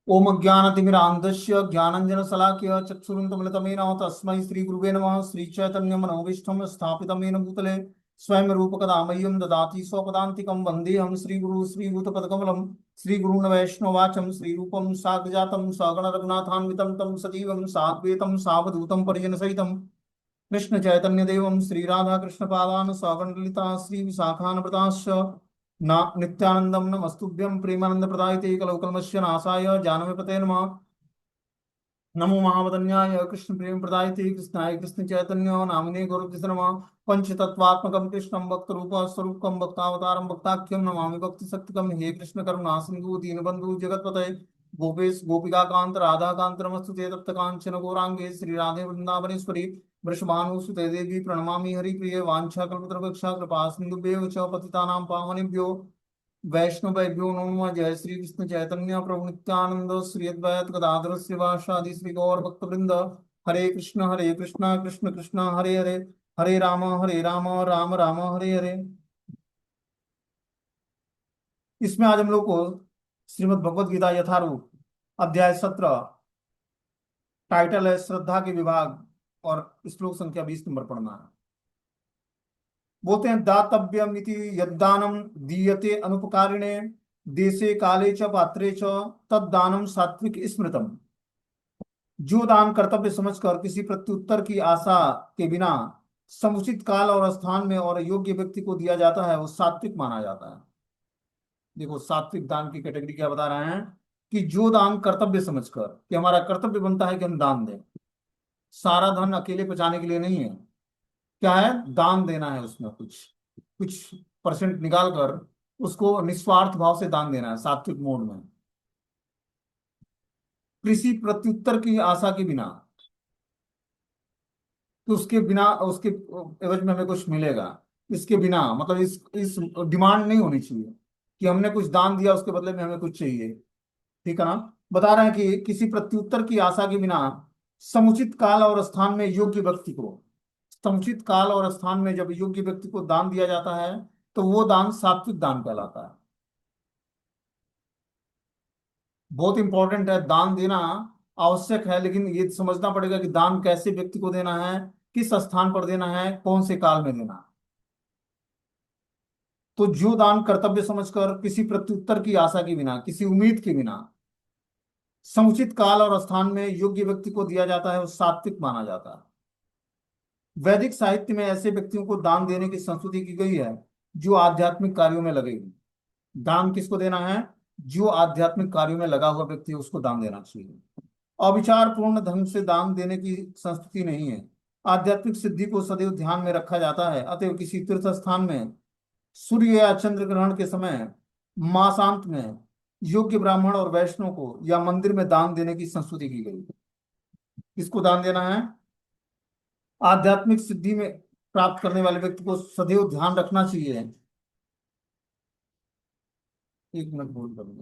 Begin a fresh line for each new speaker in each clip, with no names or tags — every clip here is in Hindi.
ओम ज्ञानतिमिरान्धस्य ज्ञानञ्जनशलाकया चक्षुरुन्मिलितमेन तस्मै श्रीगुरुवे नमः। श्रीचैतन्यमनोभीष्टं स्थापितं येन भूतले स्वयं रूपकदा मह्यं ददाति स्वपदान्तिकं वन्देऽहं श्रीगुरु श्रीभूतपदकमलं श्रीगुरून् वैष्णवाचं श्रीरूपं साग्रजातं सगणरघुनाथान्वितं तं सजीवं साद्वैतं सावधूतं परिजनसहितं कृष्ण चैतन्य देवम श्री राधा कृष्ण पादान सगण ललिता श्री विशाखान्विताश्च ना नित्यानंदम नमस्तुभ्यं प्रेमानंद प्रदायते कलौकलमस्य नाशाय जानवीपते नमः। नमो महावदन्याय कृष्ण प्रेम प्रदायते कृष्णाय कृष्ण चैतन्य नामिने गौरव नमः। पंचतत्वात्मकं कृष्णं भक्त रूप स्वरूपकं भक्तावतारं भक्ताख्यं नमामि भक्ति शक्तिकं। हे कृष्ण करुणा सिंधु दीनबंधु जगतपते गोपेश गोपिका कांत राधा कांत नमस्तुते तप्त कांचन गौरांगे श्री राधे वृंदावनेश्वरी वृषभानुसुते देवी प्रणमामि हरिप्रिये वाञ्छाकल्पतरुभ्यश्च कृपा सिन्धुभ्येव च पतितानां पावनेभ्यो वैष्णवेभ्यो नमः। जय श्री कृष्ण चैतन्य प्रभु नित्यानंद श्री अद्वैत गदाधर श्रीवासादि श्री गौर भक्तवृंद। हरे कृष्ण कृष्ण कृष्ण हरे हरे, हरे राम राम राम हरे हरे। इसमें आज हम लोग को श्रीमद् भगवद गीता यथारूप अध्याय 17, टाइटल है श्रद्धा के विभाग, और श्लोक संख्या 20 नंबर पढ़ना है। बोलते हैं दातव्यमिति यद्दानम दीयते अनुपकारिणे देशे काले च पात्रे च तद्दानम सात्विक स्मृतम। जो दान कर्तव्य समझकर किसी प्रत्युत्तर की आशा के बिना समुचित काल और स्थान में और योग्य व्यक्ति को दिया जाता है वो सात्विक माना जाता है। देखो सात्विक दान की कैटेगरी क्या बता रहे हैं कि जो दान कर्तव्य समझकर, कि हमारा कर्तव्य बनता है कि हम दान दें, सारा धन अकेले बचाने के लिए नहीं है। क्या है? दान देना है, उसमें कुछ कुछ परसेंट निकाल कर उसको निस्वार्थ भाव से दान देना है सात्विक मोड में। किसी प्रत्युत्तर की आशा के बिना, तो उसके बिना उसके एवज में हमें कुछ मिलेगा, इसके बिना मतलब इस डिमांड नहीं होनी चाहिए कि हमने कुछ दान दिया उसके बदले में हमें कुछ चाहिए। ठीक है ना? बता रहे हैं कि किसी प्रत्युत्तर की आशा के बिना समुचित काल और स्थान में योग्य व्यक्ति को, समुचित काल और स्थान में जब योग्य व्यक्ति को दान दिया जाता है तो वो दान सात्विक दान कहलाता है। बहुत इंपॉर्टेंट है दान देना, आवश्यक है, लेकिन ये समझना पड़ेगा कि दान कैसे व्यक्ति को देना है, किस स्थान पर देना है, कौन से काल में देना है। तो जो दान कर्तव्य समझकर किसी प्रत्युत्तर की आशा के बिना, किसी उम्मीद के बिना समुचित काल और स्थान में योग्य व्यक्ति को दिया जाता है वो सात्विक माना जाता है। वैदिक साहित्य में ऐसे व्यक्तियों को दान देने की संस्तुति की गई है जो आध्यात्मिक कार्यों में लगे हुए। दान किसको देना है? जो आध्यात्मिक कार्यों में लगा हुआ व्यक्ति है उसको दान देना चाहिए। अविचार पूर्ण ढंग से दान देने की संस्कृति नहीं है। आध्यात्मिक सिद्धि को सदैव ध्यान में रखा जाता है, अतएव किसी तीर्थ स्थान में सूर्य या चंद्र ग्रहण के समय मासांत में योग्य ब्राह्मण और वैष्णव को या मंदिर में दान देने की संस्तुति की गई। किसको दान देना है? आध्यात्मिक सिद्धि में प्राप्त करने वाले व्यक्ति को सदैव ध्यान रखना चाहिए। एक मिनट बोल करूंगा।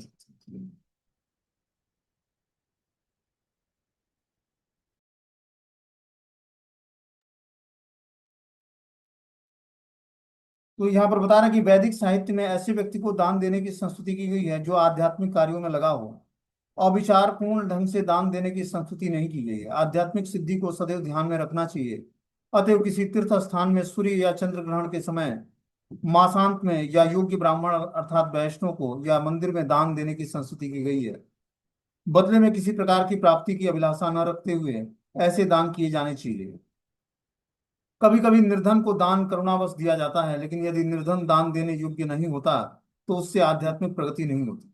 तो यहाँ पर बता रहे हैं कि वैदिक साहित्य में ऐसे व्यक्ति को दान देने की संस्तुति की गई है जो आध्यात्मिक कार्यों में लगा हो। अविचार पूर्ण ढंग से दान देने की संस्तुति नहीं की गई है। आध्यात्मिक सिद्धि को सदैव ध्यान में रखना चाहिए, अतएव किसी तीर्थ स्थान में सूर्य या चंद्र ग्रहण के समय मासांत में या योग्य ब्राह्मण अर्थात वैष्णव को या मंदिर में दान देने की संस्तुति की गई है। बदले में किसी प्रकार की प्राप्ति की अभिलाषा न रखते हुए ऐसे दान किए जाने चाहिए। कभी कभी निर्धन को दान करुणावश दिया जाता है, लेकिन यदि निर्धन दान देने योग्य नहीं होता तो उससे आध्यात्मिक प्रगति नहीं होती।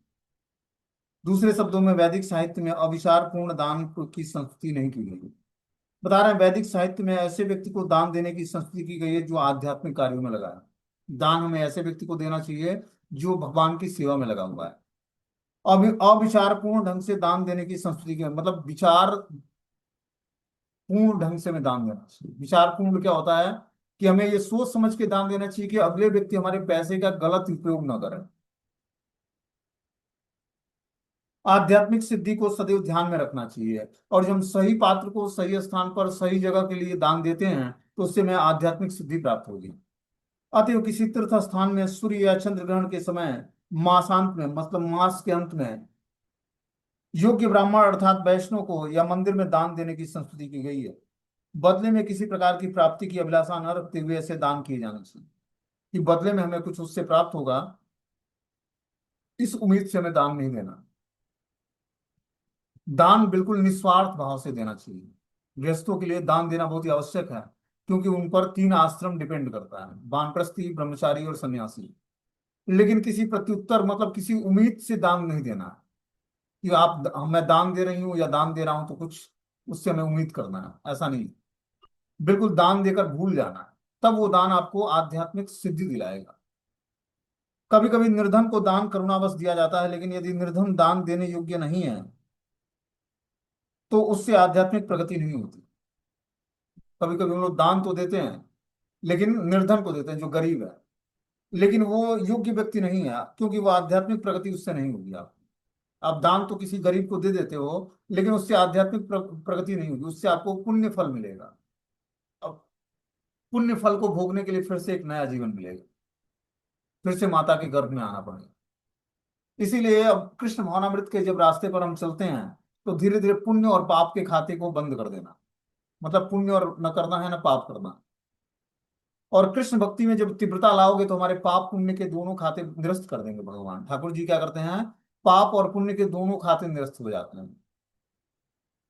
दूसरे शब्दों में वैदिक साहित्य में अविचार पूर्ण दान की संस्तुति नहीं की गई। बता रहे हैं वैदिक साहित्य में ऐसे व्यक्ति को दान देने की संस्तुति की गई है जो आध्यात्मिक कार्यों में लगा है। दान हमें ऐसे व्यक्ति को देना चाहिए जो भगवान की सेवा में लगा हुआ है। अविचार पूर्ण ढंग से दान देने की संस्तुति की मतलब विचार पूर्ण ढंग से हमें दान देना चाहिए। विचार पूर्ण क्या होता है कि हमें ये सोच समझ के दान देना चाहिए कि अगले व्यक्ति हमारे पैसे का गलत उपयोग न करे। आध्यात्मिक सिद्धि को सदैव ध्यान में रखना चाहिए, और जब हम सही पात्र को सही स्थान पर सही जगह के लिए दान देते हैं तो उससे हमें आध्यात्मिक सिद्धि प्राप्त होगी। अतएव किसी तीर्थ स्थान में सूर्य या चंद्र ग्रहण के समय मासांत में मतलब मास के अंत में योग्य ब्राह्मण अर्थात वैष्णव को या मंदिर में दान देने की संस्तुति की गई है। बदले में किसी प्रकार की प्राप्ति की अभिलाषा न रखते हुए ऐसे दान किए जाने चाहिए कि बदले में हमें कुछ उससे प्राप्त होगा, इस उम्मीद से हमें दान नहीं देना। दान बिल्कुल निस्वार्थ भाव से देना चाहिए। गृहस्थों के लिए दान देना बहुत ही आवश्यक है, क्योंकि उन पर तीन आश्रम डिपेंड करता है, वानप्रस्थी, ब्रह्मचारी और सन्यासी। लेकिन किसी प्रत्युत्तर मतलब किसी उम्मीद से दान नहीं देना है कि आप मैं दान दे रही हूँ या दान दे रहा हूं तो कुछ उससे हमें उम्मीद करना है, ऐसा नहीं। बिल्कुल दान देकर भूल जाना है, तब वो दान आपको आध्यात्मिक सिद्धि दिलाएगा। कभी कभी निर्धन को दान करुणावश दिया जाता है, लेकिन यदि निर्धन दान देने योग्य नहीं है तो उससे आध्यात्मिक प्रगति नहीं होती। कभी कभी हम लोग दान तो देते हैं, लेकिन निर्धन को देते हैं जो गरीब है, लेकिन वो योग्य व्यक्ति नहीं है, क्योंकि वो आध्यात्मिक प्रगति उससे नहीं होगी। आप दान तो किसी गरीब को दे देते हो, लेकिन उससे आध्यात्मिक प्रगति नहीं होगी, उससे आपको पुण्य फल मिलेगा। अब पुण्य फल को भोगने के लिए फिर से एक नया जीवन मिलेगा, फिर से माता के गर्भ में आना पड़ेगा। इसीलिए अब कृष्ण भावनामृत के जब रास्ते पर हम चलते हैं, तो धीरे धीरे पुण्य और पाप के खाते को बंद कर देना, मतलब पुण्य और न करना है न पाप करना। और कृष्ण भक्ति में जब तीव्रता लाओगे तो हमारे पाप पुण्य के दोनों खाते निरस्त कर देंगे भगवान। ठाकुर जी क्या करते हैं, पाप और पुण्य के दोनों खाते निरस्त हो जाते हैं।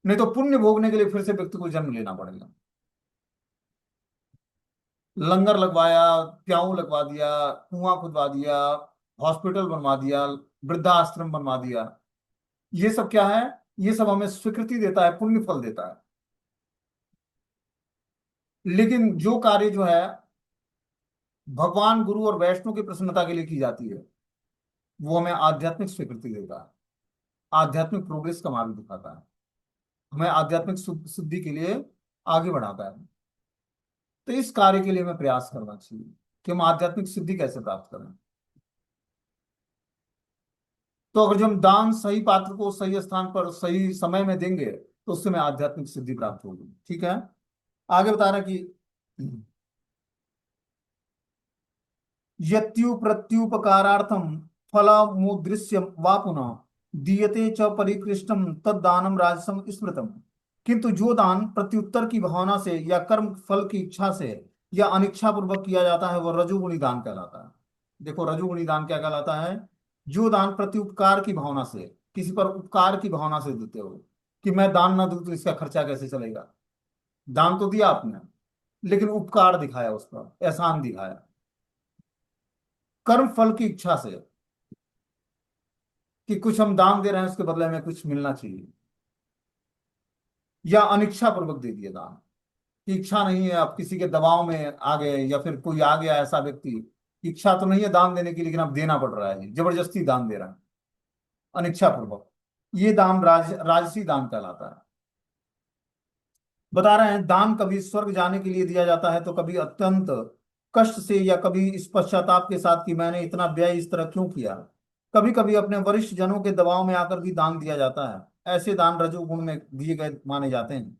नहीं तो पुण्य भोगने के लिए फिर से व्यक्ति को जन्म लेना पड़ेगा। लंगर लगवाया, प्याऊ लगवा दिया, कुआं खुदवा दिया, हॉस्पिटल बनवा दिया, वृद्धाश्रम बनवा दिया, ये सब क्या है? ये सब हमें स्वीकृति देता है, पुण्य फल देता है। लेकिन जो कार्य जो है भगवान, गुरु और वैष्णव की प्रसन्नता के लिए की जाती है, वो हमें आध्यात्मिक स्वीकृति देता है, आध्यात्मिक प्रोग्रेस का मार्ग दिखाता है, हमें आध्यात्मिक सिद्धि के लिए आगे बढ़ाता है। तो इस कार्य के लिए हमें प्रयास करना चाहिए कि हम आध्यात्मिक सिद्धि कैसे प्राप्त करें। तो अगर जो हम दान सही पात्र को सही स्थान पर सही समय में देंगे, तो उससे हमें आध्यात्मिक सिद्धि प्राप्त होगी। ठीक है, आगे बता रहा कि यत्युप्रत्युपकारार्थम फलमुद्दिश्य वा पुनः दीयते च परिकृष्टम तद्दानम राजसम स्मृतम। किंतु जो दान प्रत्युत्तर की भावना से या कर्म फल की इच्छा से या अनिच्छा पूर्वक किया जाता है वह रजोगुणी दान कहलाता है। देखो रजोगुणी दान क्या कहलाता है? जो दान प्रत्युपकार की भावना से, किसी पर उपकार की भावना से देते हो, कि मैं दान ना दूं तो इसका खर्चा कैसे चलेगा। दान तो दिया आपने, लेकिन उपकार दिखाया, उस पर एहसान दिखाया। कर्म फल की इच्छा से, कि कुछ हम दान दे रहे हैं उसके बदले में कुछ मिलना चाहिए, या अनिच्छा पूर्वक दे दिए दान, कि इच्छा नहीं है, आप किसी के दबाव में आ गए, या फिर कोई आ गया ऐसा व्यक्ति, इच्छा तो नहीं है दान देने की, लेकिन अब देना पड़ रहा है, जबरदस्ती दान दे रहा है अनिच्छा पूर्वक, ये दान राजसी दान कहलाता है। बता रहे हैं दान कभी स्वर्ग जाने के लिए दिया जाता है, तो कभी अत्यंत कष्ट से, या कभी इस पश्चाताप के साथ कि मैंने इतना व्यय इस तरह क्यों किया। कभी कभी अपने वरिष्ठ जनों के दबाव में आकर भी दान दिया जाता है, ऐसे दान रजोगुण में दिए गए माने जाते हैं।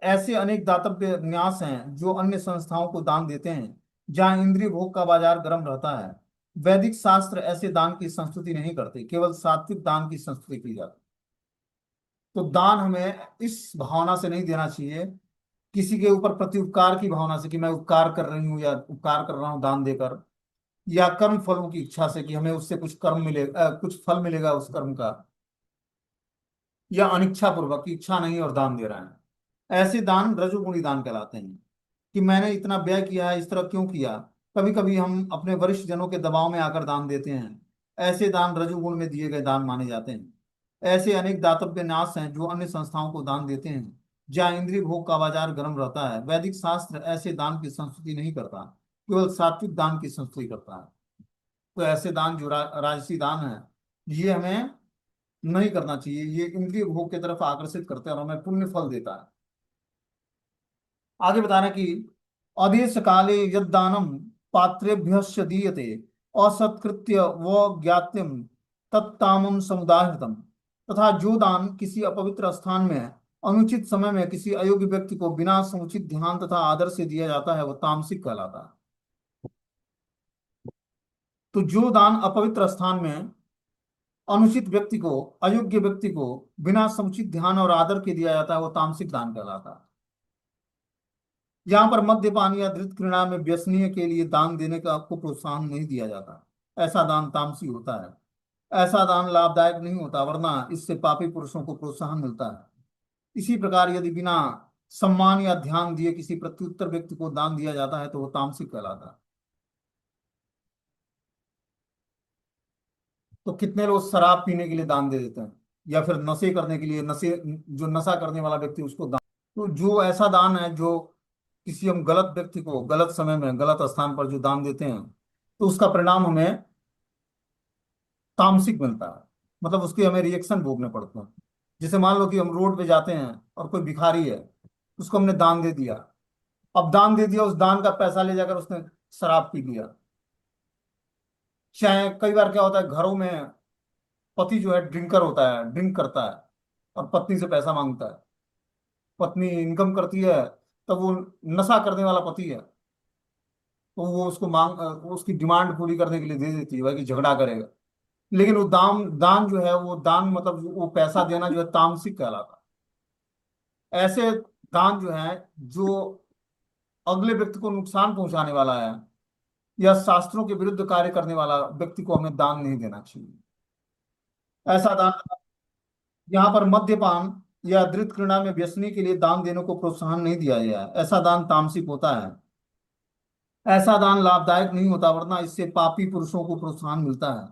ऐसे अनेक दातव्य न्यास हैं जो अन्य संस्थाओं को दान देते हैं, जहां इंद्रिय भोग का बाजार गर्म रहता है। वैदिक शास्त्र ऐसे दान की संस्तुति नहीं करते, केवल सात्विक दान की संस्तुति की जाती है। तो दान हमें इस भावना से नहीं देना चाहिए, किसी के ऊपर प्रति उपकार की भावना से, कि मैं उपकार कर रही हूँ या उपकार कर रहा हूँ दान देकर, या कर्म फलों की इच्छा से कि हमें उससे कुछ कर्म मिलेगा, कुछ फल मिलेगा उस कर्म का, या अनिच्छा पूर्वक की इच्छा नहीं और दान दे रहे हैं। ऐसे दान रजोगुणी दान कहलाते हैं, कि मैंने इतना व्यय किया है, इस तरह क्यों किया। कभी कभी हम अपने वरिष्ठ जनों के दबाव में आकर दान देते हैं, ऐसे दान रजोगुण में दिए गए दान माने जाते हैं। ऐसे अनेक दातव्य न्यास हैं जो अन्य संस्थाओं को दान देते हैं, जहाँ इंद्रिय भोग का बाजार गर्म रहता है। वैदिक शास्त्र ऐसे दान की संस्तुति नहीं करता, केवल सात्विक दान की संस्तुति करता है। तो ऐसे दान जो राजसी दान है, ये हमें नहीं करना चाहिए, ये इंद्रिय भोग की तरफ आकर्षित करते हैं और हमें पुण्य फल देता है। आगे बता रहे हैं कि अदेश काले यद्दानम पात्रेभ्यश्च दीयते असत्कृत्य व ज्ञात्यम तत्तामम समुदाहृतम। तथा जो दान किसी अपवित्र स्थान में अनुचित समय में किसी अयोग्य व्यक्ति को बिना समुचित ध्यान तथा आदर से दिया जाता है, वह तामसिक कहलाता है। तो जो दान अपवित्र स्थान में अनुचित व्यक्ति को, अयोग्य व्यक्ति को बिना समुचित ध्यान और आदर के दिया जाता है, वो तामसिक दान कहलाता है। यहाँ पर मद्यपान या धृत घृणा में व्यसनीय के लिए दान देने का आपको प्रोत्साहन नहीं दिया जाता। ऐसा दान तामसी होता है। ऐसा दान लाभदायक नहीं होता, वरना इससे पापी पुरुषों को प्रोत्साहन मिलता है। इसी प्रकार यदि बिना सम्मान या ध्यान दिए किसी प्रत्युत्तर व्यक्ति को दान दिया जाता है तो वो तामसिक कहलाता है। तो कितने लोग शराब पीने के लिए दान दे देते हैं, या फिर नशे करने के लिए, नशे जो नशा करने वाला व्यक्ति उसको दान। तो जो ऐसा दान है, जो किसी हम गलत व्यक्ति को गलत समय में गलत स्थान पर जो दान देते हैं, तो उसका परिणाम हमें तामसिक मिलता है। मतलब उसके हमें रिएक्शन भोगने पड़ते हैं। जैसे मान लो कि हम रोड पे जाते हैं और कोई भिखारी है, उसको हमने दान दे दिया। अब दान दे दिया, उस दान का पैसा ले जाकर उसने शराब पी लिया। चाहे कई बार क्या होता है, घरों में पति जो है ड्रिंकर होता है, ड्रिंक करता है और पत्नी से पैसा मांगता है। पत्नी इनकम करती है, तब वो नशा करने वाला पति है, तो वो उसको उसकी डिमांड पूरी करने के लिए दे देती है भाई कि झगड़ा करेगा। लेकिन वो दान दान जो है, वो दान मतलब वो पैसा देना जो है तामसिक कहलाता है। ऐसे दान जो है, जो अगले व्यक्ति को नुकसान पहुंचाने वाला है या शास्त्रों के विरुद्ध कार्य करने वाला व्यक्ति को हमें दान नहीं देना चाहिए। ऐसा दान, यहाँ पर मद्यपान या धृत घृणा में व्यसनी के लिए दान देने को प्रोत्साहन नहीं दिया गया है। ऐसा दान तामसिक होता है। ऐसा दान लाभदायक नहीं होता, वरना इससे पापी पुरुषों को प्रोत्साहन मिलता है।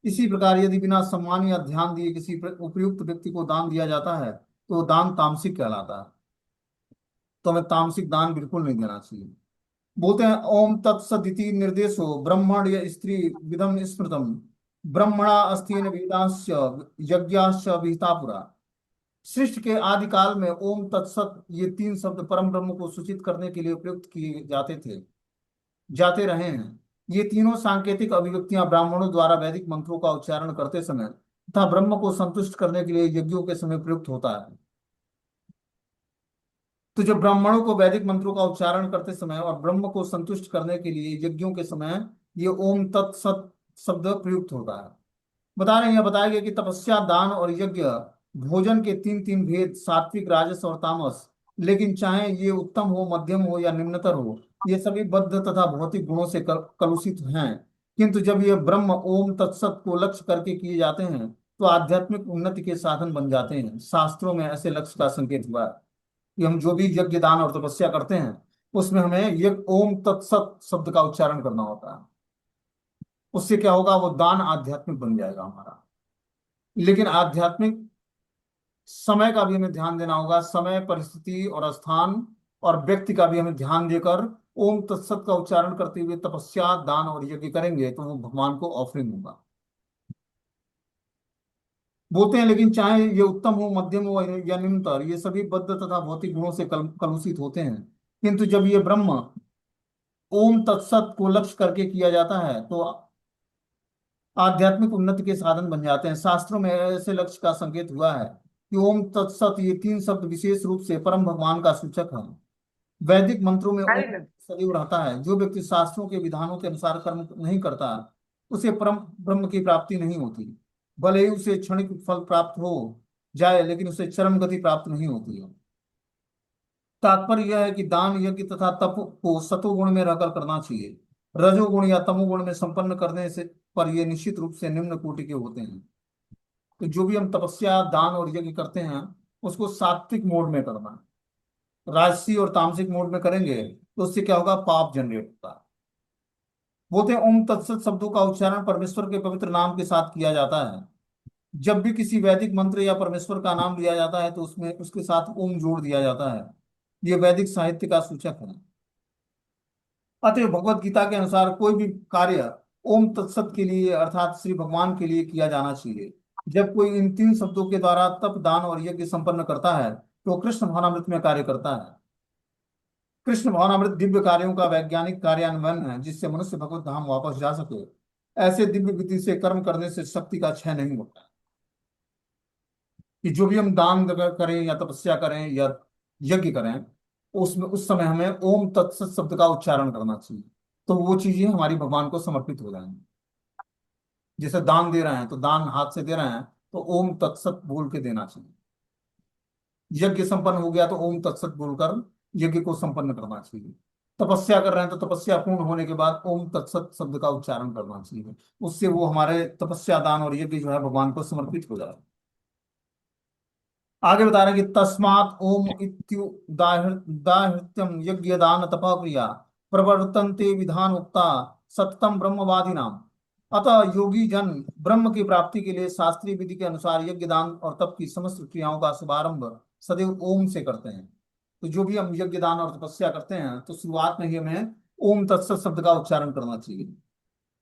इसी प्रकार यदि बिना सम्मान या ध्यान दिए किसी उपयुक्त व्यक्ति को दान दिया जाता है तो दान तामसिक कहलाता है। तो हमें तामसिक दान बिल्कुल नहीं देना चाहिए। बोलते हैं ओम तत्सदिति निर्देशो ब्रह्मण या स्त्री विधम स्मृतम ब्रह्मणा अस्तेन वेदास्य यज्ञाश्च विहिता पुरा। सृष्टि के आदि काल में ओम तत्सत ये तीन शब्द परम ब्रह्म को सूचित करने के लिए उपयुक्त किए जाते थे, जाते रहे हैं। ये तीनों सांकेतिक अभिव्यक्तियां ब्राह्मणों द्वारा वैदिक मंत्रों का उच्चारण करते समय तथा ब्रह्म को संतुष्ट करने के लिए यज्ञों के समय प्रयुक्त होता है। तो जब ब्राह्मणों को वैदिक मंत्रों का उच्चारण करते समय और ब्रह्म को संतुष्ट करने के लिए यज्ञों के समय ये ओम तत्सत शब्द प्रयुक्त होता है। बता रहे हैं, यह बताया गया कि तपस्या, दान और यज्ञ भोजन के तीन तीन भेद, सात्विक, राजस और तामस। लेकिन चाहे ये उत्तम हो, मध्यम हो या निम्नतर हो, ये सभी बद्ध तथा भौतिक गुणों से कलुषित हैं। किंतु जब ये ब्रह्म ओम तत्सत को लक्ष्य करके किए जाते हैं तो आध्यात्मिक उन्नति के साधन बन जाते हैं। शास्त्रों में ऐसे लक्ष्य का संकेत हुआ है कि हम जो भी यज्ञ, दान और तपस्या करते हैं उसमें हमें यज्ञ ओम तत्सत शब्द का उच्चारण करना होता है। उससे क्या होगा, वो दान आध्यात्मिक बन जाएगा हमारा। लेकिन आध्यात्मिक समय का भी हमें ध्यान देना होगा। समय, परिस्थिति और स्थान और व्यक्ति का भी हमें ध्यान देकर ओम तत्सत का उच्चारण करते हुए तपस्या, दान और यज्ञ करेंगे तो वो भगवान को ऑफरिंग होगा। बोलते हैं लेकिन चाहे ये उत्तम हो, मध्यम हो या निम्नतर, ये सभी बद्ध तथा भौतिक गुणों से कलुषित होते हैं। किंतु जब ये ब्रह्म ओम तत्सत को लक्ष्य करके किया जाता है तो आध्यात्मिक उन्नति के साधन बन जाते हैं। शास्त्रों में ऐसे लक्ष्य का संकेत हुआ है कि ओम तत्सत ये तीन शब्द विशेष रूप से परम भगवान का सूचक है। वैदिक मंत्रों में ओम सदैव रहता है। जो व्यक्ति शास्त्रों के विधानों के अनुसार कर्म नहीं करता, उसे परम ब्रह्म की प्राप्ति नहीं होती। भले ही उसे क्षणिक फल प्राप्त हो जाए, लेकिन उसे चरम गति प्राप्त नहीं होती है। तात्पर्य यह है कि दान, यज्ञ तथा तप को सतोगुण में रहकर करना चाहिए। रजोगुण या तमोगुण में संपन्न करने से पर ये निश्चित रूप से निम्न कोटि के होते हैं। तो जो भी हम तपस्या, दान और यज्ञ करते हैं उसको सात्विक मोड में करना है। राजसी और तामसिक मोड में करेंगे तो उससे क्या होगा, पाप जनरेट होता है। बोलते हैं ओम तत्सत शब्दों का उच्चारण परमेश्वर के पवित्र नाम के साथ किया जाता है। जब भी किसी वैदिक मंत्र या परमेश्वर का नाम लिया जाता है तो उसमें उसके साथ ओम जोड़ दिया जाता है। ये वैदिक साहित्य का सूचक है। अतः भगवत गीता के अनुसार कोई भी कार्य ओम तत्सत के लिए अर्थात श्री भगवान के लिए किया जाना चाहिए। जब कोई इन तीन शब्दों के द्वारा तप, दान और यज्ञ संपन्न करता है तो कृष्ण भावनामृत में कार्य करता है। कृष्ण भावनामृत दिव्य कार्यों का वैज्ञानिक कार्यान्वयन है जिससे मनुष्य भगवत धाम वापस जा सके। ऐसे दिव्य विधि से कर्म करने से शक्ति का क्षय नहीं होता। कि जो भी हम दान करें या तपस्या करें या यज्ञ करें, उसमें उस समय हमें ओम तत्सत शब्द का उच्चारण करना चाहिए, तो वो चीजें हमारी भगवान को समर्पित हो जाएंगी। जैसे दान दे रहे हैं तो दान हाथ से दे रहे हैं तो ओम तत्सत बोल के देना चाहिए। यज्ञ संपन्न हो गया तो ओम तत्सत बोलकर यज्ञ को संपन्न करना चाहिए। तपस्या कर रहे हैं तो तपस्या पूर्ण होने के बाद ओम तत्सत शब्द का उच्चारण करना चाहिए। उससे वो हमारे तपस्या दान और यज्ञ जो है भगवान को समर्पित हो जाए। आगे बता रहे हैं कि तस्मात् ओम दाहृत्यम यज्ञ दान तप क्रिया प्रवर्तन्ते विधान उक्ता सततम ब्रह्मवादी नाम। अतः योगी जन ब्रह्म की प्राप्ति के लिए शास्त्रीय विधि के अनुसार यज्ञ दान और तप की समस्त क्रियाओं का शुभारंभ सदैव ओम से करते हैं। तो जो भी हम यज्ञ दान और तपस्या करते हैं तो शुरुआत में ही हमें ओम तत्सत शब्द का उच्चारण करना चाहिए।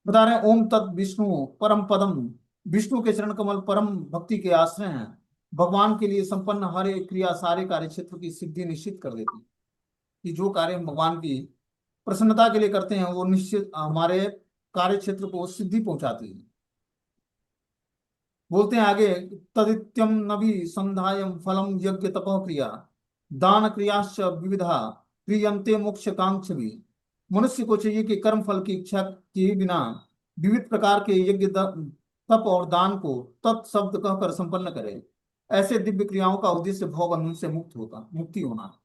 बता रहे हैं ओम तत् विष्णु परम पदम, विष्णु के चरण कमल परम भक्ति के आश्रय हैं। भगवान के लिए संपन्न हर एक क्रिया सारे कार्य क्षेत्र की सिद्धि निश्चित कर देती है। कि जो कार्य हम भगवान की प्रसन्नता के लिए करते हैं वो निश्चित हमारे कार्य क्षेत्र को सिद्धि पहुंचाती है। बोलते हैं आगे, तदित्यम नभि संधायम फलम यज्ञ तपः क्रिया दान क्रियाश्च विविधा क्रियन्ते मोक्ष कांक्ष भी। मनुष्य को चाहिए कि कर्म फल की इच्छा किए बिना विविध प्रकार के यज्ञ तप और दान को तत्शब्द कहकर संपन्न करे। ऐसे दिव्य क्रियाओं का उद्देश्य भव बंधन से मुक्ति होना है।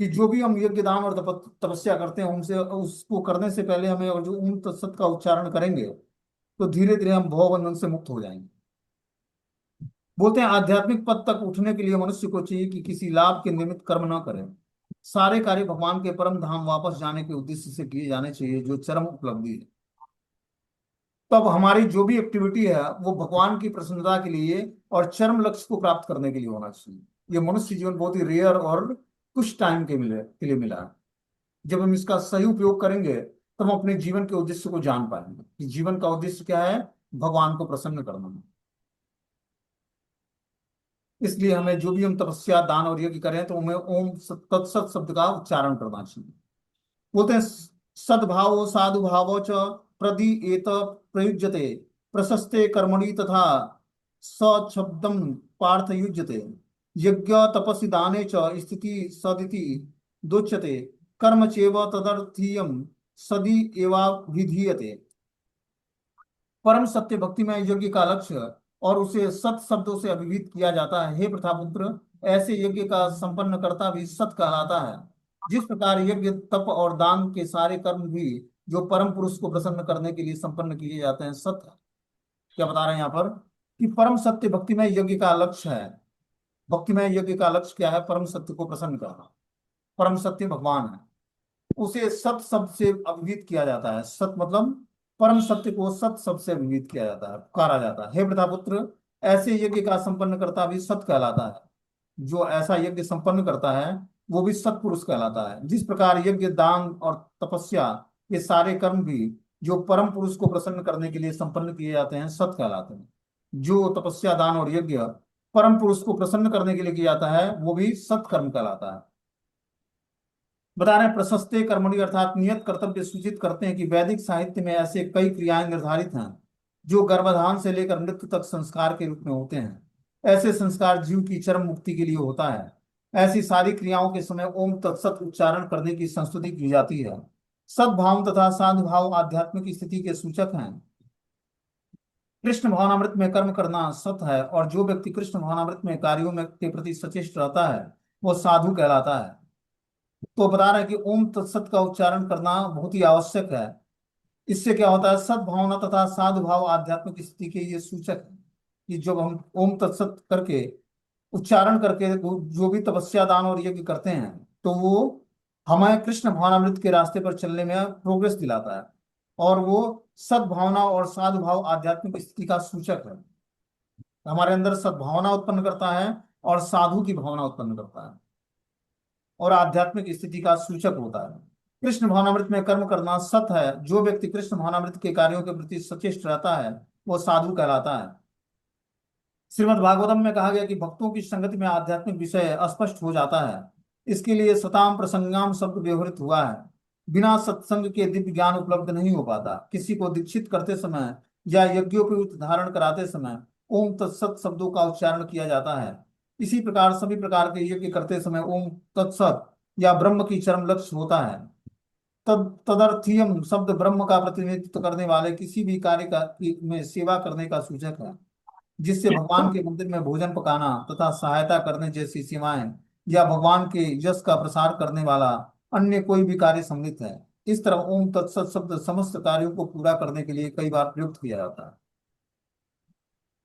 कि जो भी हम यज्ञ दान और तपस्या करते हैं उनसे उसको करने से पहले हमें और जो उन तत्सत का उच्चारण करेंगे तो धीरे धीरे हम भव बंधन से मुक्त हो जाएंगे। बोलते हैं आध्यात्मिक पद तक उठने के लिए मनुष्य को चाहिए कि किसी लाभ के निमित्त कर्म न करे। सारे कार्य भगवान के परम धाम वापस जाने के उद्देश्य से किए जाने चाहिए जो चरम उपलब्धि है। तब हमारी जो भी एक्टिविटी है वो भगवान की प्रसन्नता के लिए और चरम लक्ष्य को प्राप्त करने के लिए होना चाहिए। ये मनुष्य जीवन बहुत ही रेयर और कुछ टाइम के लिए मिला है। जब हम इसका सही उपयोग करेंगे तो हम अपने जीवन के उद्देश्य को जान पाएंगे कि जीवन का उद्देश्य क्या है, भगवान को प्रसन्न करना है। इसलिए हमें जो भी हम तपस्या दान और यज्ञ करें तो हमें ओम तत्सत शब्द का उच्चारण करना चाहिए। बोलते हैं सद्भाव साधु भाव च प्रदीयेत प्रयुज्यते प्रशस्ते कर्मणि तथा सशब्दम पार्थ युज्यते यज्ञ तपसि दाने च स्थिति सदिति दोच्यते कर्म चेव तदर्थीयम सदी एवा विधीयते। परम सत्य भक्ति में यज्ञ का लक्ष्य और उसे सत शब्दों से अभिहित किया जाता है। हे प्रथापुत्र, ऐसे यज्ञ का संपन्न करता भी सत कहलाता है। जिस प्रकार यज्ञ तप और दान के सारे कर्म भी जो परम पुरुष को प्रसन्न करने के लिए संपन्न किए जाते हैं सत है। क्या बता रहे हैं यहाँ पर कि परम सत्य भक्ति में यज्ञ का लक्ष्य है। भक्ति में यज्ञ का लक्ष्य क्या है? परम सत्य को प्रसन्न करना। परम सत्य भगवान है, उसे सत शब्द से अभिहित किया जाता है। सत मतलब परम सत्य को सत शब्द से अभिहित किया जाता है, पुकारा जाता है। हे प्रतापुत्र, ऐसे यज्ञ का संपन्न करता भी सत कहलाता है। जो ऐसा यज्ञ संपन्न करता है वो भी सत्पुरुष कहलाता है। जिस प्रकार यज्ञ दान और तपस्या ये सारे कर्म भी जो परम पुरुष को प्रसन्न करने के लिए संपन्न किए जाते हैं सत कहलाते हैं। जो तपस्या दान और यज्ञ परम पुरुष को प्रसन्न करने के लिए किया जाता है वो भी सत्कर्म कहलाता है। बता रहे हैं प्रशस्ते कर्मणि अर्थात नियत कर्तव्य सूचित करते हैं कि वैदिक साहित्य में ऐसे कई क्रियाएं निर्धारित हैं जो गर्भाधान से लेकर मृत्यु तक संस्कार के रूप में होते हैं। ऐसे संस्कार जीव की चरम मुक्ति के लिए होता है। ऐसी सारी क्रियाओं के समय ओम तत्सत उच्चारण करने की संस्तुति की जाती है। सद्भाव तथा साधुभाव आध्यात्मिक स्थिति के सूचक हैं। कृष्ण भावनामृत में कर्म करना सत है और जो व्यक्ति कृष्ण भावनामृत में कार्यों में के प्रति सचेष्ट रहता है वो साधु कहलाता है। तो बता रहे हैं कि ओम तत्सत का उच्चारण करना बहुत ही आवश्यक है। इससे क्या होता है? सद्भावना तथा साधुभाव आध्यात्मिक स्थिति के ये सूचक है कि जब हम ओम तत्सत करके उच्चारण करके जो भी तपस्या दान और यज्ञ करते हैं तो वो हमें कृष्ण भावनामृत के रास्ते पर चलने में प्रोग्रेस दिलाता है। और वो सद्भावना और साधुभाव आध्यात्मिक स्थिति का सूचक है। हमारे अंदर सद्भावना उत्पन्न करता है और साधु की भावना उत्पन्न करता है और आध्यात्मिक स्थिति का सूचक होता है। कृष्ण भावनामृत में कर्म करना सत है। जो व्यक्ति कृष्ण भावनामृत के कार्यों के प्रति सचेष्ट रहता है वो साधु कहलाता है। श्रीमद् भागवतम में कहा गया कि भक्तों की संगति में आध्यात्मिक विषय अस्पष्ट हो जाता है। इसके लिए सताम प्रसंगाम शब्द व्यवहृत हुआ है। बिना सत्संग के दिव्य ज्ञान उपलब्ध नहीं हो पाता। किसी को दीक्षित करते समय या यज्ञोपवीत धारण कराते समय ओम तत्सत शब्दों का उच्चारण किया जाता है। इसी प्रकार सभी प्रकार के यज्ञ करते समय ओम तत्सत या ब्रह्म की चरम लक्ष्य होता है। तदर्थीयम शब्द ब्रह्म का प्रतिनिधित्व करने वाले किसी भी कार्य में सेवा करने का सूचक है, जिससे भगवान के मंदिर में भोजन पकाना तथा सहायता करने जैसी सेवाएं या भगवान के यश का प्रसार करने वाला अन्य कोई भी कार्य सम्मिलित है। इस तरह ओम तत्सत शब्द समस्त कार्यों को पूरा करने के लिए कई बार प्रयुक्त किया जाता है।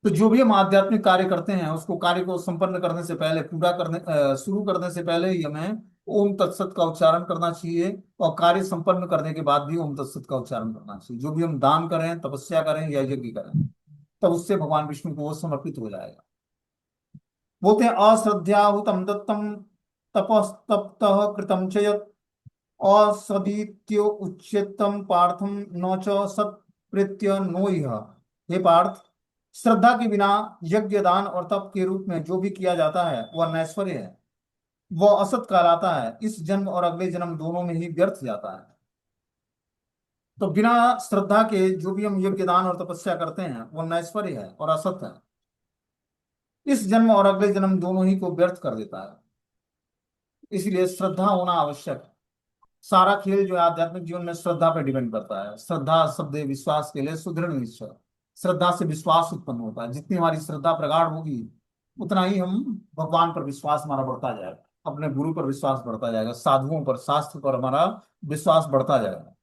तो जो भी हम आध्यात्मिक कार्य करते हैं उसको कार्य को संपन्न करने से पहले शुरू करने से पहले ही हमें ओम तत्सत का उच्चारण करना चाहिए, और कार्य संपन्न करने के बाद भी ओम तत्सत का उच्चारण करना चाहिए। जो भी हम दान करें, तपस्या करें या यज्ञ करें, तब उससे भगवान विष्णु को वो समर्पित हो जाएगा। बोलते हैं अश्रद्धाहुतम दत्तम तपस्तप्तः कृतम च यत् असदीत्यो उच्यतम पार्थम न च सत्प्रीत्य नो इह। हे पार्थ, श्रद्धा के बिना यज्ञ दान और तप के रूप में जो भी किया जाता है वह नैश्वर्य है, वह असत कहलाता है, इस जन्म और अगले जन्म दोनों में ही व्यर्थ जाता है। तो बिना श्रद्धा के जो भी हम यज्ञ दान और तपस्या करते हैं वह नैश्वर्य है और असत है, इस जन्म और अगले जन्म दोनों ही को व्यर्थ कर देता है। इसलिए श्रद्धा होना आवश्यक है। सारा खेल जो है आध्यात्मिक जीवन में श्रद्धा पर डिपेंड करता है। श्रद्धा शब्द है विश्वास के लिए सुदृढ़ निश्चय। श्रद्धा से विश्वास उत्पन्न होता है। जितनी हमारी श्रद्धा प्रगाढ़ होगी उतना ही हम भगवान पर विश्वास हमारा बढ़ता जाएगा, अपने गुरु पर विश्वास बढ़ता जाएगा, साधुओं पर, शास्त्र पर हमारा विश्वास बढ़ता जाएगा।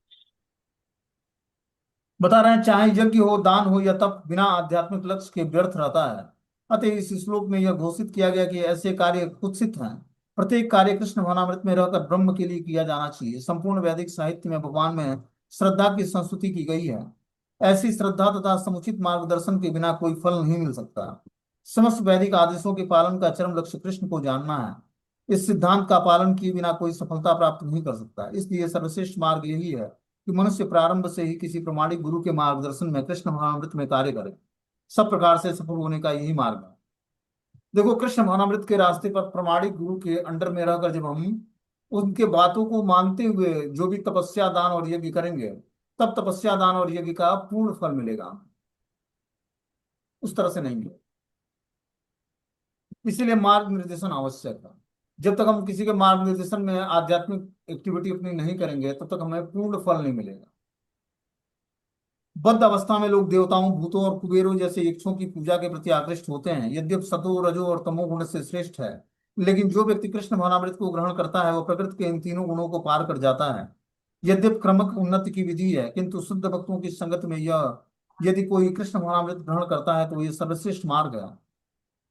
बता रहे हैं चाहे यज्ञ हो, दान हो या तप, बिना आध्यात्मिक लक्ष्य के व्यर्थ रहता है। अतः इस श्लोक में यह घोषित किया गया कि ऐसे कार्य कुत्सित हैं। प्रत्येक कार्य कृष्ण भावनामृत में रहकर ब्रह्म के लिए किया जाना चाहिए। संपूर्ण वैदिक साहित्य में भगवान में श्रद्धा की संस्तुति की गई है। ऐसी श्रद्धा तथा समुचित मार्गदर्शन के बिना कोई फल नहीं मिल सकता। समस्त वैदिक आदेशों के पालन का चरम लक्ष्य कृष्ण को जानना है। इस सिद्धांत का पालन किए बिना कोई सफलता प्राप्त नहीं कर सकता। इसलिए सर्वश्रेष्ठ मार्ग यही है कि मनुष्य प्रारंभ से ही किसी प्रमाणिक गुरु के मार्गदर्शन में कृष्ण भावनामृत में कार्य करे। सब प्रकार से सफल होने का यही मार्ग है। देखो, कृष्ण भावनामृत के रास्ते पर प्रमाणिक गुरु के अंडर में रहकर जब हम उनके बातों को मानते हुए जो भी तपस्या दान और यज्ञ करेंगे, तब तपस्या दान और यज्ञ का पूर्ण फल मिलेगा। उस तरह से नहीं मिलेगा। इसीलिए मार्ग निर्देशन आवश्यक है। जब तक हम किसी के मार्ग निर्देशन में आध्यात्मिक एक्टिविटी अपनी नहीं करेंगे तब तक हमें पूर्ण फल नहीं मिलेगा। बद्ध अवस्था में लोग देवताओं, भूतों और कुबेरों जैसे यक्षों की पूजा के प्रति आकृष्ट होते हैं। यद्यपि सतो, रजो और तमो गुण से श्रेष्ठ है, लेकिन जो व्यक्ति कृष्ण भावनामृत को ग्रहण करता है वह प्रकृति के इन तीनों गुणों को पार कर जाता है। यद्यपि क्रमक उन्नति की विधि है, किंतु शुद्ध भक्तों की संगत में यह, यदि कोई कृष्ण भावनामृत ग्रहण करता है तो यह सर्वश्रेष्ठ मार्ग है।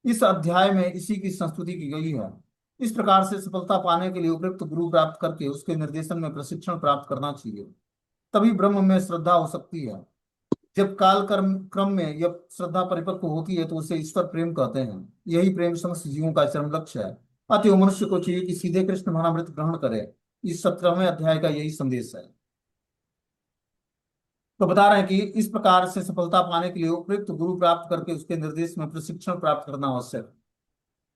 इस अध्याय में इसी की संस्तुति की गई है। इस प्रकार से सफलता पाने के लिए उपयुक्त गुरु प्राप्त करके उसके निर्देशन में प्रशिक्षण प्राप्त करना चाहिए। तभी ब्रह्म में श्रद्धा हो सकती है। जब काल कर्म क्रम में यह श्रद्धा परिपक्व होती है तो उसे ईश्वर प्रेम कहते हैं। यही प्रेम समस्त जीवों का चरम लक्ष्य है। अतः मनुष्य को चाहिए कि सीधे कृष्ण भावनामृत ग्रहण करे। इस 17वें अध्याय का यही संदेश है। तो बता रहे हैं कि इस प्रकार से सफलता पाने के लिए उपयुक्त गुरु प्राप्त करके उसके निर्देश में प्रशिक्षण प्राप्त करना आवश्यक है।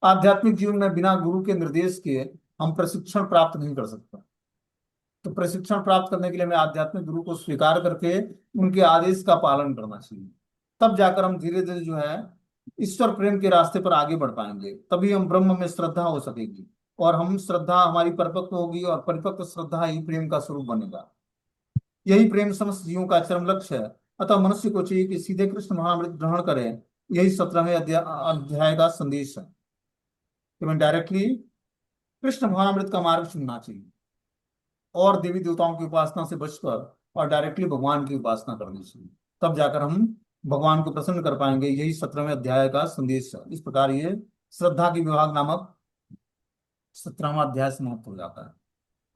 आध्यात्मिक जीवन में बिना गुरु के निर्देश के हम प्रशिक्षण प्राप्त नहीं कर सकते। तो प्रशिक्षण प्राप्त करने के लिए हमें आध्यात्मिक गुरु को स्वीकार करके उनके आदेश का पालन करना चाहिए। तब जाकर हम धीरे धीरे जो है ईश्वर प्रेम के रास्ते पर आगे बढ़ पाएंगे। तभी हम ब्रह्म में श्रद्धा हो सकेगी, और हम श्रद्धा हमारी परिपक्व होगी, और परिपक्व श्रद्धा ही प्रेम का स्वरूप बनेगा। यही प्रेम समस्त जीवों का चरम लक्ष्य है। अतः मनुष्य को चाहिए कि सीधे कृष्ण महामृत ग्रहण करें। यही 17वें अध्याय का संदेश है कि हमें डायरेक्टली कृष्ण महामृत का मार्ग चुनना चाहिए, और देवी देवताओं की उपासना से बचकर और डायरेक्टली भगवान की उपासना करनी चाहिए। तब जाकर हम भगवान को प्रसन्न कर पाएंगे। यही 17वें अध्याय का संदेश है। इस प्रकार ये श्रद्धा की विभाग नामक 17वां अध्याय समाप्त हो जाता है।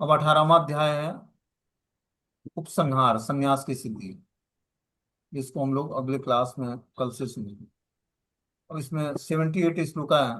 अब 18वां अध्याय है उपसंहार, संन्यास की सिद्धि। इसको हम लोग अगले क्लास में कल से सुनेंगे। और इसमें 78 श्लोक है।